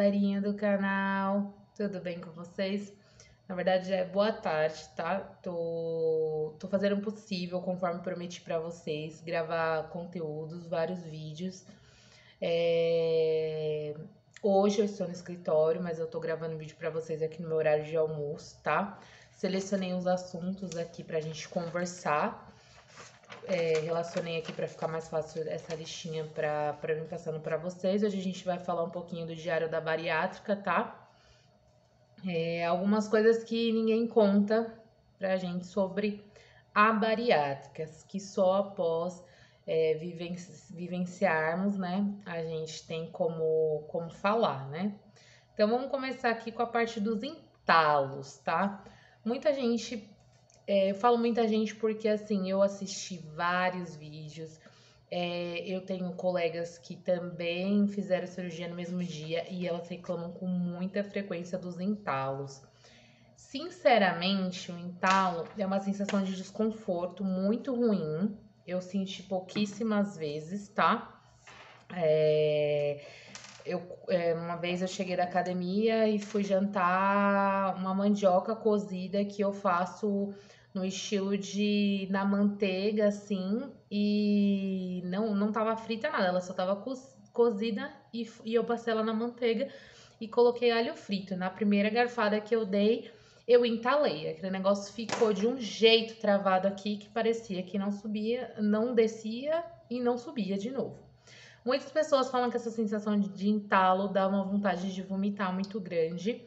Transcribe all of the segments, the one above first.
galerinha do canal, tudo bem com vocês? Na verdade já é boa tarde, tá? Tô fazendo o possível, conforme prometi pra vocês, gravar conteúdos, vários vídeos. É, Hoje eu estou no escritório, mas eu tô gravando vídeo pra vocês aqui no meu horário de almoço, tá? Selecionei os assuntos aqui pra gente conversar. Relacionei aqui para ficar mais fácil essa listinha para mim passando para vocês. Hoje a gente vai falar um pouquinho do Diário da Bariátrica, tá? Algumas coisas que ninguém conta pra gente sobre a bariátrica, que só após vivenciarmos, né, a gente tem como falar, né? Então vamos começar aqui com a parte dos entalos, tá? Muita gente eu falo muita gente porque, assim, eu assisti vários vídeos. Eu tenho colegas que também fizeram cirurgia no mesmo dia e elas reclamam com muita frequência dos entalos. Sinceramente, o entalo é uma sensação de desconforto muito ruim. Eu senti pouquíssimas vezes, tá? É, uma vez eu cheguei da academia e fui jantar uma mandioca cozida que eu faço no estilo de na manteiga, assim, e não tava frita nada, ela só tava cozida e eu passei ela na manteiga e coloquei alho frito. Na primeira garfada que eu dei, eu entalei. Aquele negócio ficou de um jeito travado aqui que parecia que não subia, não descia e não subia de novo. Muitas pessoas falam que essa sensação de entalo dá uma vontade de vomitar muito grande.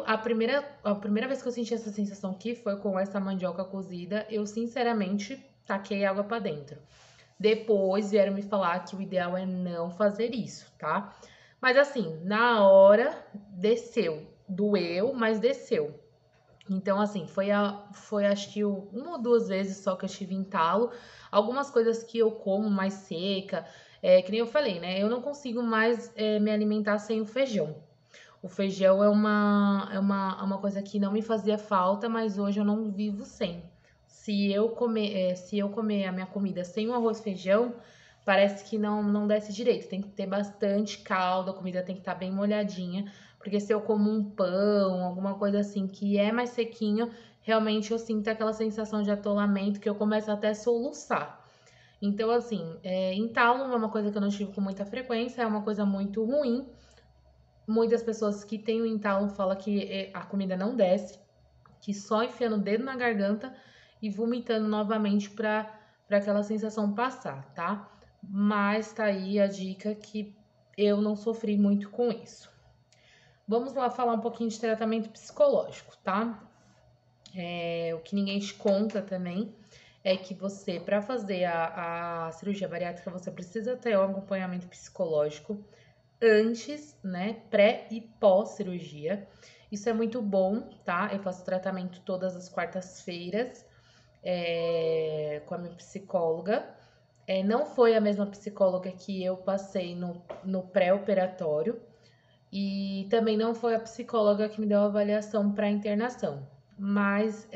A primeira vez que eu senti essa sensação que foi com essa mandioca cozida, eu sinceramente taquei água pra dentro. Depois vieram me falar que o ideal é não fazer isso, tá? Mas assim, na hora desceu. Doeu, mas desceu. Então, assim, foi acho que uma ou duas vezes só que eu tive entalo. Algumas coisas que eu como mais seca, que nem eu falei, né? Eu não consigo mais me alimentar sem o feijão. O feijão é uma coisa que não me fazia falta, mas hoje eu não vivo sem. Se eu comer a minha comida sem o arroz e feijão, parece que não desce direito. Tem que ter bastante caldo, a comida tem que estar bem molhadinha. Porque se eu como um pão, alguma coisa assim que é mais sequinho, realmente eu sinto aquela sensação de atolamento que eu começo até a soluçar. Então, assim, entalo é uma coisa que eu não tive com muita frequência, é uma coisa muito ruim. Muitas pessoas que têm o entalo falam que a comida não desce, que só enfiando o dedo na garganta e vomitando novamente para aquela sensação passar, tá? Mas tá aí a dica que eu não sofri muito com isso. Vamos lá falar um pouquinho de tratamento psicológico, tá? O que ninguém te conta também é que você, para fazer a cirurgia bariátrica, você precisa ter um acompanhamento psicológico antes, né, pré e pós cirurgia. Isso é muito bom, tá? Eu faço tratamento todas as quartas-feiras com a minha psicóloga. Não foi a mesma psicóloga que eu passei no pré-operatório e também não foi a psicóloga que me deu a avaliação para internação. Mas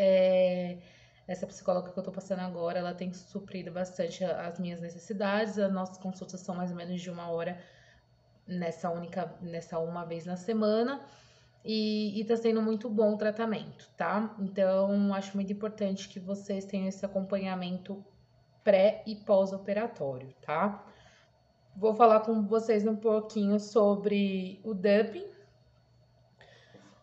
essa psicóloga que eu tô passando agora, ela tem suprido bastante as minhas necessidades. As nossas consultas são mais ou menos de 1 hora nessa uma vez na semana. E tá sendo muito bom o tratamento, tá? Então, acho muito importante que vocês tenham esse acompanhamento pré e pós-operatório, tá? Vou falar com vocês um pouquinho sobre o dumping.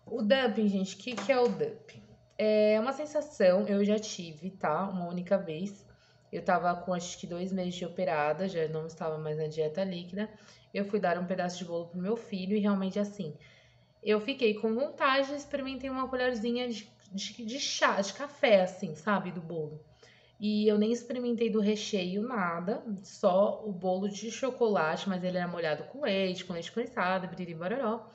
O dumping, gente, o que é o dumping? É uma sensação, eu já tive, tá? Uma única vez. Eu tava com acho que 2 meses de operada, já não estava mais na dieta líquida. Eu fui dar um pedaço de bolo pro meu filho e realmente assim, eu fiquei com vontade e experimentei uma colherzinha de chá, de café, assim, sabe, do bolo. E eu nem experimentei do recheio, nada, só o bolo de chocolate, mas ele era molhado com leite condensado, biriri bororó.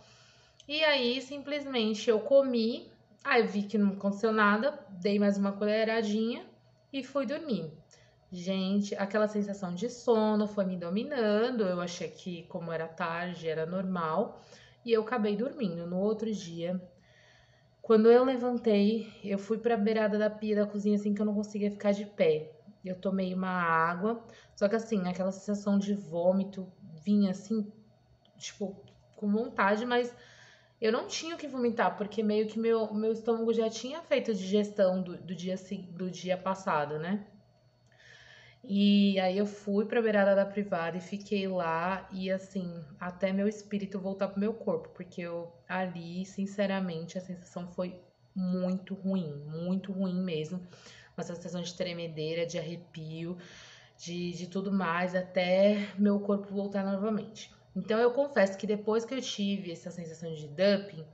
E aí, simplesmente, eu comi, aí eu vi que não aconteceu nada, dei mais uma colheradinha e fui dormir. Gente, aquela sensação de sono foi me dominando, eu achei que como era tarde, era normal, e eu acabei dormindo. No outro dia, quando eu levantei, eu fui pra beirada da pia da cozinha assim que eu não conseguia ficar de pé. Eu tomei uma água, só que assim, aquela sensação de vômito vinha assim, tipo, com vontade, mas eu não tinha o que vomitar, porque meio que meu estômago já tinha feito digestão do dia passado, né? E aí eu fui pra beirada da privada e fiquei lá e assim, até meu espírito voltar pro meu corpo, porque eu ali, sinceramente, a sensação foi muito ruim mesmo. Uma sensação de tremedeira, de arrepio, de tudo mais, até meu corpo voltar novamente. Então eu confesso que depois que eu tive essa sensação de dumping,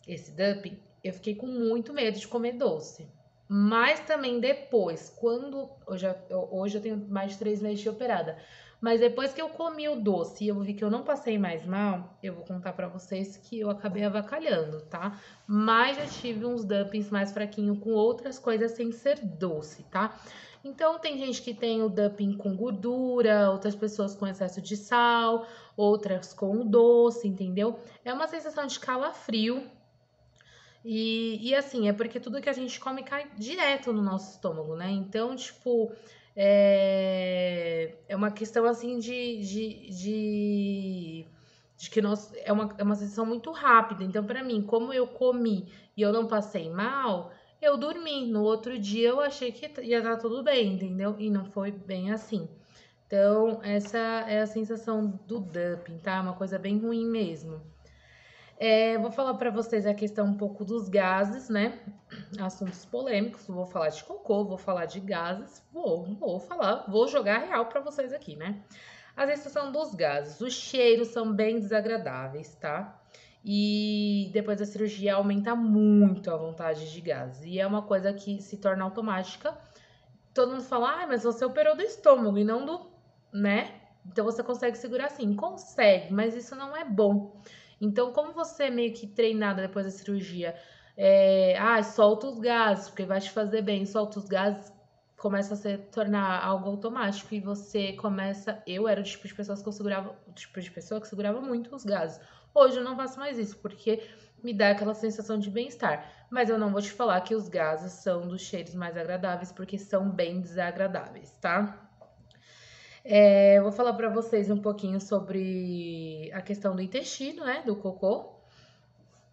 esse dumping, eu fiquei com muito medo de comer doce. Mas também depois, quando hoje eu tenho mais de 3 meses de operada, mas depois que eu comi o doce e eu vi que eu não passei mais mal, eu vou contar pra vocês que eu acabei avacalhando, tá? Mas já tive uns dumpings mais fraquinho com outras coisas sem ser doce, tá? Então tem gente que tem o dumping com gordura, outras pessoas com excesso de sal, outras com o doce, entendeu? É uma sensação de calafrio e assim, é porque tudo que a gente come cai direto no nosso estômago, né? Então, tipo, é uma questão assim de que nós, é uma sensação muito rápida. Então, pra mim, como eu comi e eu não passei mal, eu dormi. No outro dia eu achei que ia estar tudo bem, entendeu? E não foi bem assim. Então, essa é a sensação do dumping, tá? Uma coisa bem ruim mesmo. Vou falar pra vocês a questão um pouco dos gases, né? Assuntos polêmicos. Vou falar de cocô, vou falar de gases, vou jogar real pra vocês aqui, né? A sensação dos gases. Os cheiros são bem desagradáveis, tá? E depois da cirurgia aumenta muito a vontade de gases. E é uma coisa que se torna automática. Todo mundo fala, mas você operou do estômago e não do, né? Então você consegue segurar assim. Consegue, mas isso não é bom. Então, como você é meio que treinada depois da cirurgia, solta os gases, porque vai te fazer bem, solta os gases, começa a se tornar algo automático e você começa. Eu era o tipo de pessoa que eu segurava, o tipo de pessoa que segurava muito os gases. Hoje eu não faço mais isso, porque me dá aquela sensação de bem-estar. Mas eu não vou te falar que os gases são dos cheiros mais agradáveis, porque são bem desagradáveis, tá? Vou falar para vocês um pouquinho sobre a questão do intestino, né, do cocô,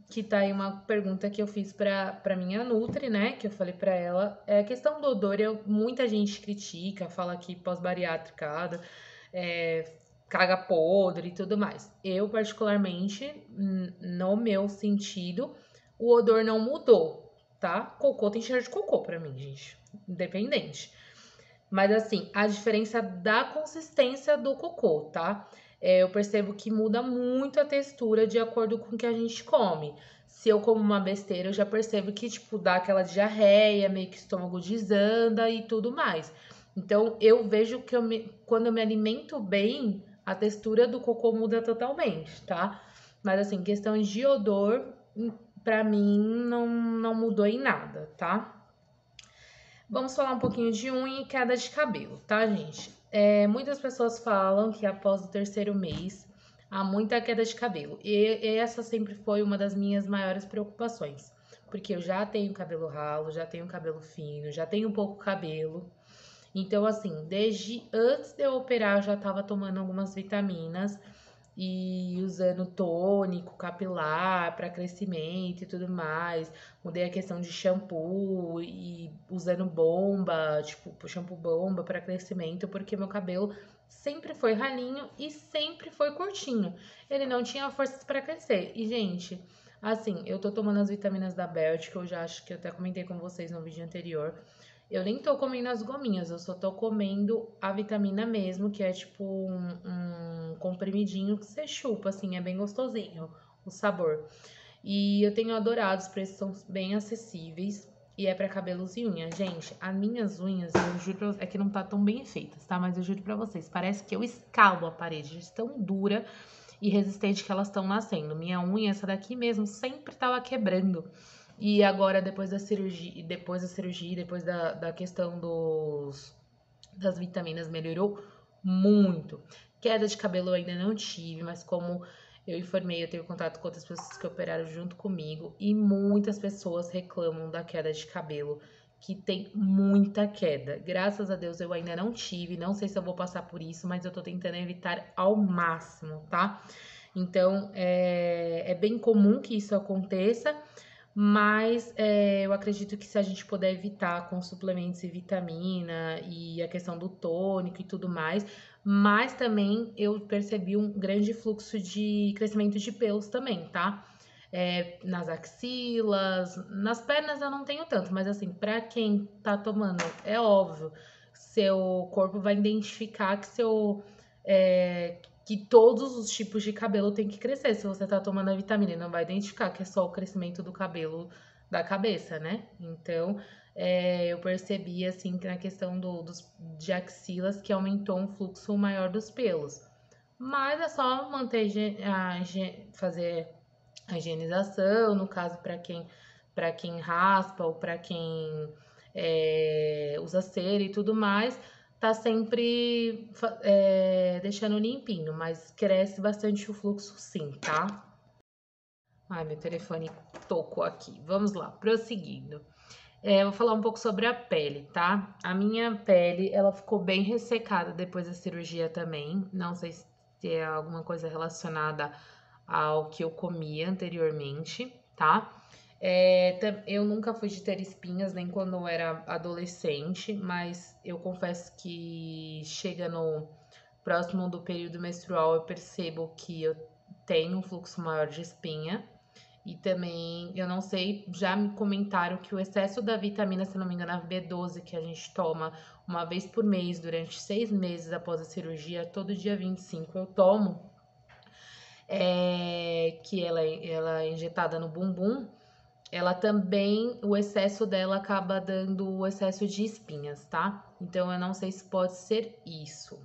que tá aí uma pergunta que eu fiz para minha nutri, né, que eu falei para ela. A questão do odor, muita gente critica, fala que pós-bariátrica, caga podre e tudo mais. Eu, particularmente, no meu sentido, o odor não mudou, tá? Cocô tem cheiro de cocô pra mim, gente, independente. Mas assim, a diferença da consistência do cocô, tá? Eu percebo que muda muito a textura de acordo com o que a gente come. Se eu como uma besteira, eu já percebo que, tipo, dá aquela diarreia, meio que o estômago desanda e tudo mais. Então, eu vejo que quando eu me alimento bem, a textura do cocô muda totalmente, tá? Mas assim, questão de odor, pra mim, não mudou em nada, tá? Vamos falar um pouquinho de unha e queda de cabelo, tá, gente? Muitas pessoas falam que após o terceiro mês há muita queda de cabelo. E essa sempre foi uma das minhas maiores preocupações. Porque eu já tenho cabelo ralo, já tenho cabelo fino, já tenho pouco cabelo. Então, assim, desde antes de eu operar, eu já tava tomando algumas vitaminas e usando tônico capilar para crescimento e tudo mais. Mudei a questão de shampoo e usando bomba, tipo, shampoo bomba para crescimento, porque meu cabelo sempre foi ralinho e sempre foi curtinho. Ele não tinha forças para crescer. E, gente, assim, eu tô tomando as vitaminas da Belt, que eu já acho que eu até comentei com vocês no vídeo anterior. Eu nem tô comendo as gominhas, eu só tô comendo a vitamina mesmo, que é tipo um comprimidinho que você chupa, assim, é bem gostosinho o sabor. E eu tenho adorado, os preços são bem acessíveis e é pra cabelos e unhas. Gente, as minhas unhas, eu juro pra vocês, é que não tá tão bem feitas, tá? Mas eu juro pra vocês, parece que eu escalo a parede, de tão dura e resistente que elas estão nascendo. Minha unha, essa daqui mesmo, sempre tava quebrando. E agora, depois da questão das vitaminas, melhorou muito. Queda de cabelo eu ainda não tive, mas como eu informei, eu tenho contato com outras pessoas que operaram junto comigo e muitas pessoas reclamam da queda de cabelo, que tem muita queda. Graças a Deus eu ainda não tive, não sei se eu vou passar por isso, mas eu tô tentando evitar ao máximo, tá? Então, é bem comum que isso aconteça, mas eu acredito que se a gente puder evitar com suplementos e vitamina e a questão do tônico e tudo mais, mas também eu percebi um grande fluxo de crescimento de pelos também, tá? Nas axilas, nas pernas eu não tenho tanto, mas assim, pra quem tá tomando, é óbvio, seu corpo vai identificar que todos os tipos de cabelo tem que crescer. Se você tá tomando a vitamina, ele não vai identificar que é só o crescimento do cabelo da cabeça, né? Então, eu percebi, assim, que na questão de axilas, que aumentou um fluxo maior dos pelos. Mas é só manter, fazer a higienização, no caso, para quem raspa ou para quem usa cera e tudo mais, tá sempre deixando limpinho, mas cresce bastante o fluxo sim, tá? Ai, meu telefone tocou aqui. Vamos lá, prosseguindo. Vou falar um pouco sobre a pele, tá? A minha pele, ela ficou bem ressecada depois da cirurgia também. Não sei se é alguma coisa relacionada ao que eu comia anteriormente, tá? Eu nunca fui de ter espinhas, nem quando eu era adolescente, mas eu confesso que chega no próximo do período menstrual, eu percebo que eu tenho um fluxo maior de espinha. E também, eu não sei, já me comentaram que o excesso da vitamina, se não me engano, a B12, que a gente toma uma vez por mês durante 6 meses após a cirurgia, todo dia 25 eu tomo, que ela é injetada no bumbum, ela também, o excesso dela acaba dando o excesso de espinhas, tá? Então, eu não sei se pode ser isso.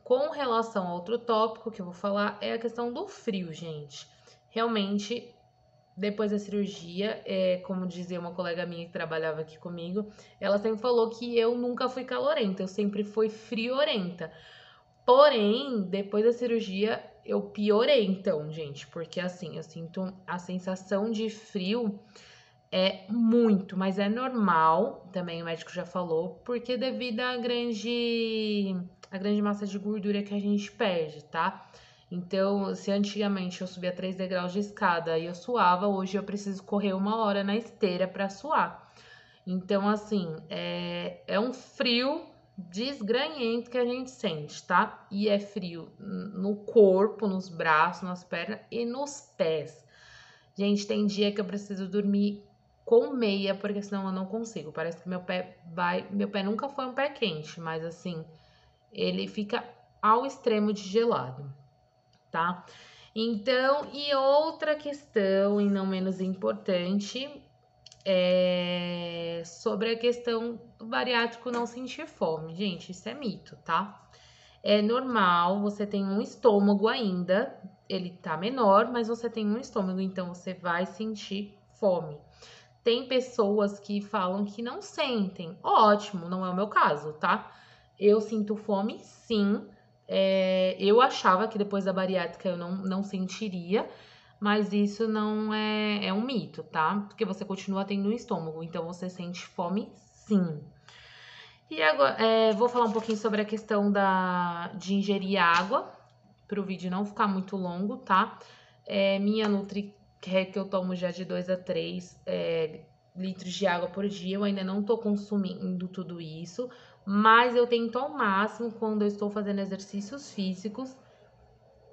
Com relação a outro tópico que eu vou falar, é a questão do frio, gente. Realmente, depois da cirurgia, como dizia uma colega minha que trabalhava aqui comigo, ela sempre falou que eu nunca fui calorenta, eu sempre fui friorenta. Porém, depois da cirurgia, eu piorei então, gente, porque assim, eu sinto a sensação de frio muito, mas é normal, também o médico já falou, porque devido à grande massa de gordura que a gente perde, tá? Então, se antigamente eu subia 3 degraus de escada e eu suava, hoje eu preciso correr 1 hora na esteira para suar. Então, assim, é um frio desgranhento que a gente sente, tá? E é frio no corpo, nos braços, nas pernas e nos pés. Gente, tem dia que eu preciso dormir com meia, porque senão eu não consigo. Parece que meu pé vai. Meu pé nunca foi um pé quente, mas assim, ele fica ao extremo de gelado, tá? Então, e outra questão, e não menos importante, é sobre a questão do bariátrico não sentir fome. Gente, isso é mito, tá? É normal, você tem um estômago ainda, ele tá menor, mas você tem um estômago, então você vai sentir fome. Tem pessoas que falam que não sentem. Ótimo, não é o meu caso, tá? Eu sinto fome, sim. Eu achava que depois da bariátrica eu não sentiria, mas isso não é um mito, tá? Porque você continua tendo um estômago, então você sente fome, sim. E agora, vou falar um pouquinho sobre a questão de ingerir água, para o vídeo não ficar muito longo, tá? Minha Nutri quer que eu tomo já de 2 a 3 litros de água por dia. Eu ainda não tô consumindo tudo isso, mas eu tento ao máximo, quando eu estou fazendo exercícios físicos,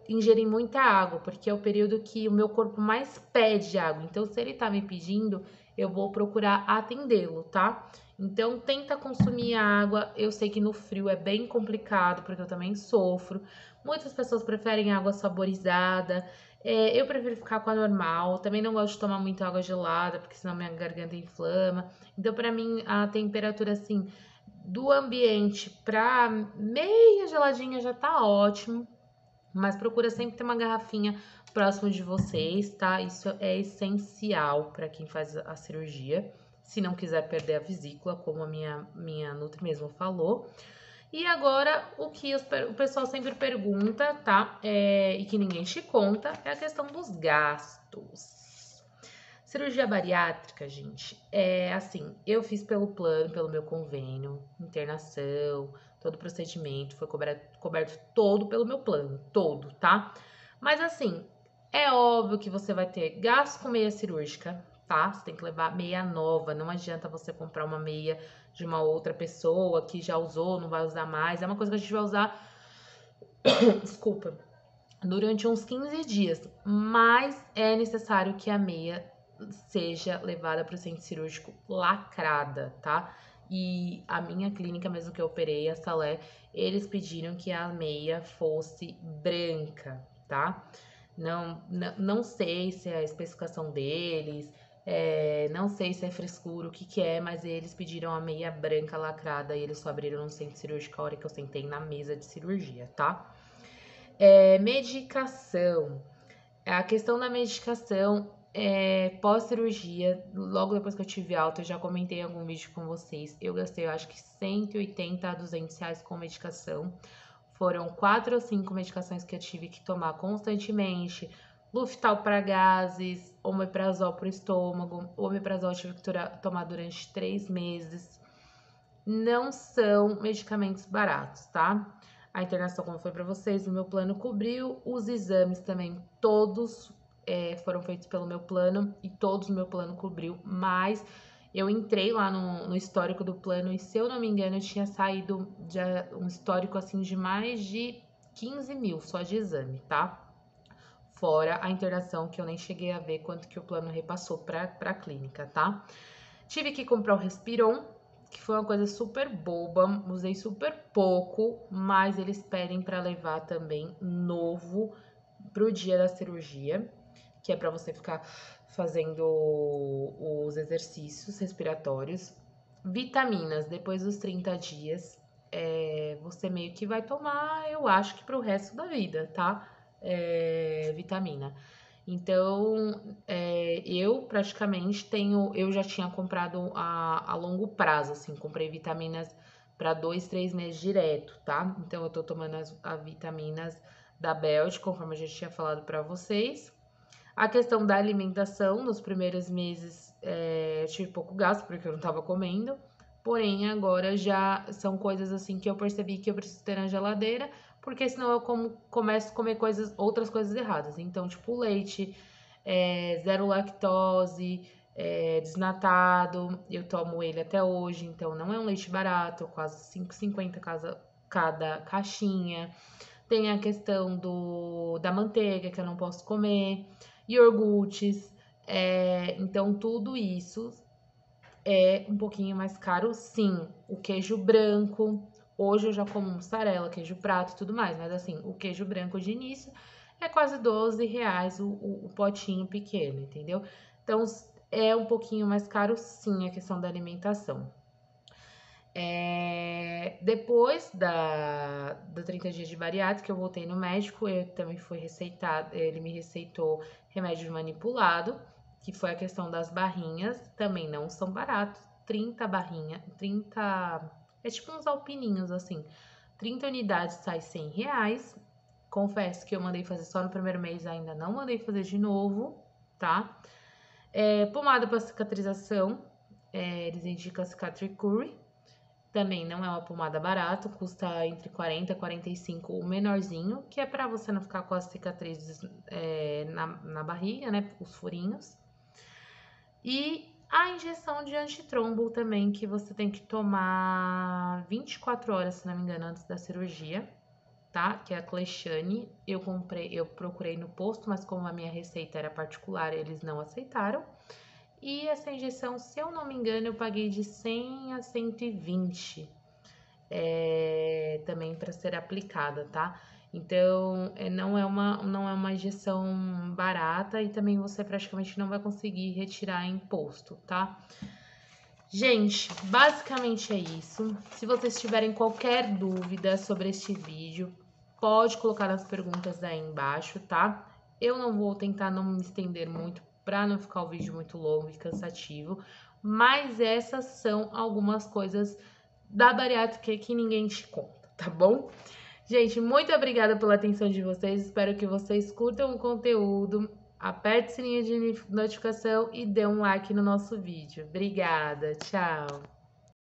ingerir muita água, porque é o período que o meu corpo mais pede água. Então, se ele tá me pedindo, eu vou procurar atendê-lo, tá? Então, tenta consumir água. Eu sei que no frio é bem complicado, porque eu também sofro. Muitas pessoas preferem água saborizada. Eu prefiro ficar com a normal. Também não gosto de tomar muita água gelada, porque senão minha garganta inflama. Então, pra mim, a temperatura, assim, do ambiente pra meia geladinha já tá ótimo. Mas procura sempre ter uma garrafinha próximo de vocês, tá? Isso é essencial para quem faz a cirurgia. Se não quiser perder a vesícula, como a minha Nutri mesmo falou. E agora, o que o pessoal sempre pergunta, tá? E que ninguém te conta, é a questão dos gastos. Cirurgia bariátrica, gente, assim, eu fiz pelo plano, pelo meu convênio, internação, todo o procedimento foi coberto todo pelo meu plano, todo, tá? Mas assim, é óbvio que você vai ter gasto com meia cirúrgica, tá? Você tem que levar meia nova, não adianta você comprar uma meia de uma outra pessoa que já usou, não vai usar mais. É uma coisa que a gente vai usar, desculpa, durante uns 15 dias, mas é necessário que a meia seja levada para o centro cirúrgico lacrada, tá? E a minha clínica, mesmo que eu operei, a Salé, eles pediram que a meia fosse branca, tá? Não sei se é a especificação deles, não sei se é frescura, o que que é, mas eles pediram a meia branca lacrada e eles só abriram no centro cirúrgico a hora que eu sentei na mesa de cirurgia, tá? Medicação. A questão da medicação pós-cirurgia, logo depois que eu tive alta, eu já comentei em algum vídeo com vocês. Eu gastei, eu acho que 180 a 200 reais com medicação. Foram 4 ou 5 medicações que eu tive que tomar constantemente. Luftal para gases, omeprazol para o estômago. O omeprazol eu tive que tomar durante 3 meses. Não são medicamentos baratos, tá? A internação, como foi para vocês, o meu plano cobriu. Os exames também, todos foram feitos pelo meu plano e todos o meu plano cobriu. Mas eu entrei lá no histórico do plano e, se eu não me engano, eu tinha saído um histórico assim de mais de 15 mil só de exame, tá? Fora a internação, que eu nem cheguei a ver quanto que o plano repassou para a clínica, tá? Tive que comprar o Respiron, que foi uma coisa super boba, usei super pouco, mas eles pedem para levar também novo pro dia da cirurgia, que é para você ficar fazendo os exercícios respiratórios. Vitaminas, depois dos 30 dias, você meio que vai tomar, eu acho que pro resto da vida, tá? Vitamina. Então, eu praticamente eu já tinha comprado a longo prazo, assim, comprei vitaminas para 2, 3 meses direto, tá? Então, eu tô tomando as vitaminas da Belt, conforme eu já tinha falado para vocês. A questão da alimentação, nos primeiros meses eu tive pouco gasto, porque eu não tava comendo. Porém, agora já são coisas assim que eu percebi que eu preciso ter na geladeira, porque senão eu começo a comer outras coisas erradas. Então, tipo, leite, zero lactose, desnatado, eu tomo ele até hoje, então não é um leite barato, quase 5,50 cada caixinha. Tem a questão da manteiga, que eu não posso comer, iogurtes. Então, tudo isso é um pouquinho mais caro, sim. O queijo branco, hoje eu já como mussarela, queijo prato e tudo mais, mas assim, o queijo branco de início é quase 12 reais o potinho pequeno, entendeu? Então, é um pouquinho mais caro, sim, a questão da alimentação. Depois do 30 dias de bariátrica, eu voltei no médico, eu também fui receitado, ele me receitou remédio manipulado, que foi a questão das barrinhas, também não são baratos, 30 barrinhas, 30, é tipo uns alpininhos assim, 30 unidades sai 100 reais, confesso que eu mandei fazer só no primeiro mês, ainda não mandei fazer de novo, tá? Pomada para cicatrização, eles indicam a Cicatricure. Também não é uma pomada barata, custa entre 40 e 45 o menorzinho, que é para você não ficar com as cicatrizes na barriga, né? Os furinhos. E a injeção de antitrombo também, que você tem que tomar 24 horas, se não me engano, antes da cirurgia, tá? Que é a Clexane. Eu procurei no posto, mas como a minha receita era particular, eles não aceitaram. E essa injeção, se eu não me engano, eu paguei de 100 a 120 também para ser aplicada, tá? Então, não é uma injeção barata e também você praticamente não vai conseguir retirar imposto, tá? Gente, basicamente é isso. Se vocês tiverem qualquer dúvida sobre este vídeo, pode colocar nas perguntas aí embaixo, tá? Eu não vou tentar não me estender muito para não ficar o vídeo muito longo e cansativo, mas essas são algumas coisas da bariátrica que ninguém te conta, tá bom? Gente, muito obrigada pela atenção de vocês. Espero que vocês curtam o conteúdo. Aperte o sininho de notificação e dê um like no nosso vídeo. Obrigada, tchau!